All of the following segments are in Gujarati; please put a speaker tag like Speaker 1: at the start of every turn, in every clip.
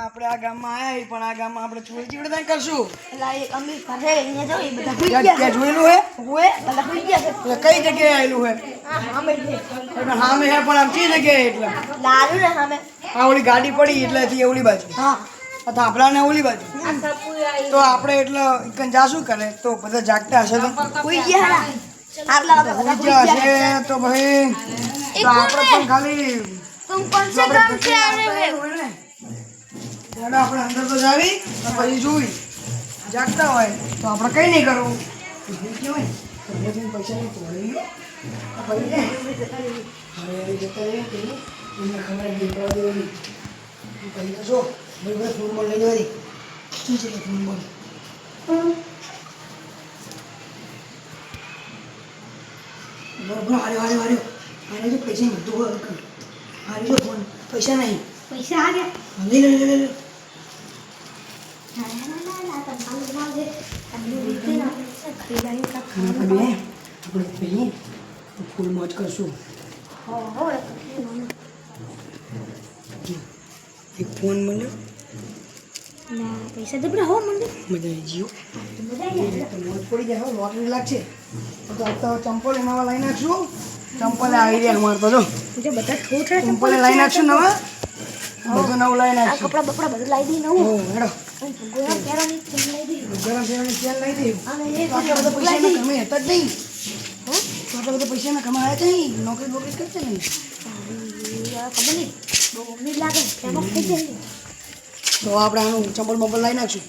Speaker 1: આપણે આ ગામમાં આયા પણ આ ગામમાં આપણે ચોરી ચીવડતા કરશું.
Speaker 2: એટલે એક અમીર ઘરે અહીંયા જાવ એ બધા ભૂઈ ગયા
Speaker 1: ત્યાં જોયેલું હે
Speaker 2: હોય બધા ભૂઈ ગયા છે.
Speaker 1: એટલે કઈ જગ્યાએ આવેલું હે?
Speaker 2: સામે છે
Speaker 1: એટલે સામે હે પણ આમ કઈ જગ્યાએ? એટલે
Speaker 2: લાલુ ને સામે.
Speaker 1: આ ઓલી ગાડી પડી એટલેથી ઓલી બાજુ
Speaker 2: હા
Speaker 1: થાંભલાને ઓલી બાજુ. તો આપણે એટલે એકન જાશું કરે તો બધા જાગતા હશે તો
Speaker 2: ભૂઈ ગયા હતા. આટલા બધા
Speaker 1: ભૂઈ
Speaker 2: ભૂઈ
Speaker 1: ગયા
Speaker 2: ગયા
Speaker 1: હશે તો ભાઈ તો આપણે પણ ખાલી
Speaker 2: तुम कौन से काम से आ रहे हो?
Speaker 1: આપણે અંદર તો જાવી પછી જોઈ જાગતા હોય તો આપણે કઈ નહીં કરવું. કેવાય પૈસા નહીં તોડી લો ભાઈ ને હવે જતા રહે કે એમને ખબર દેખવા દેવાની પૈસા જો ભાઈ ફોનમાં લઈ જવાની શું છે ફોનમાં બરોબર હારે જો પૈસા બધું હારે જો ફોન પૈસા નહીં
Speaker 2: पैसा आ गया.
Speaker 1: લે
Speaker 2: આપણે
Speaker 1: પૈયે ફૂલ મોજ કરશું. એક ફોન મળ્યો
Speaker 2: પૈસા જબરા હો મને
Speaker 1: મજા આવી ગયો
Speaker 2: મજા આવી
Speaker 1: મોજ પડી જાય લોટરી લાગશે તો આવતા ચંપલ એમાં લઈ નાખશું. ચંપલે આવી રહ્યા અમારે તો જો
Speaker 2: જો બધા થોડા
Speaker 1: ચંપલે લઈ નાખશું નવા બધું નવું લઈ
Speaker 2: આ
Speaker 1: નાખશું.
Speaker 2: કપડા બપડા બધું લાવી દઈ નવું
Speaker 1: હો હેડો
Speaker 2: ગોળા પહેરવાની ચીજ લાવી દઈ
Speaker 1: ગરમ ફેરવાની તેલ લઈ દે.
Speaker 2: અને એક
Speaker 1: આટલા બધા પૈસા
Speaker 2: લાવી
Speaker 1: કમે હતા જ નહીં. આટલા બધા પૈસા કમાયા છે નહીં. નોકરી બોકરી કરશે નહીં.
Speaker 2: ખબર નહીં બહુ ઉમ્મીદ લાગે ફેમસ થઈ જાય
Speaker 1: તો આપણે આનું ચંપલ બંપલ લઈ નાખશું.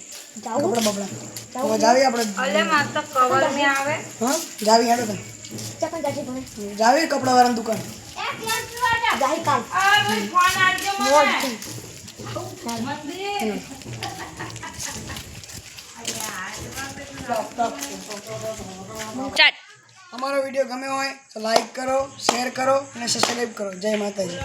Speaker 2: જાવું
Speaker 1: કપડા બપડા હવે જાવી આપણે હા જાવી હેડો તમે
Speaker 2: ચકન જાજી ભણે
Speaker 1: જાવી કપડાવાળાની દુકાન.
Speaker 2: જાહી કાલ મોજ થી
Speaker 1: અમારો વિડીયો ગમ્યો હોય તો લાઈક કરો, શેર કરો અને સબસ્ક્રાઈબ કરો. જય માતાજી.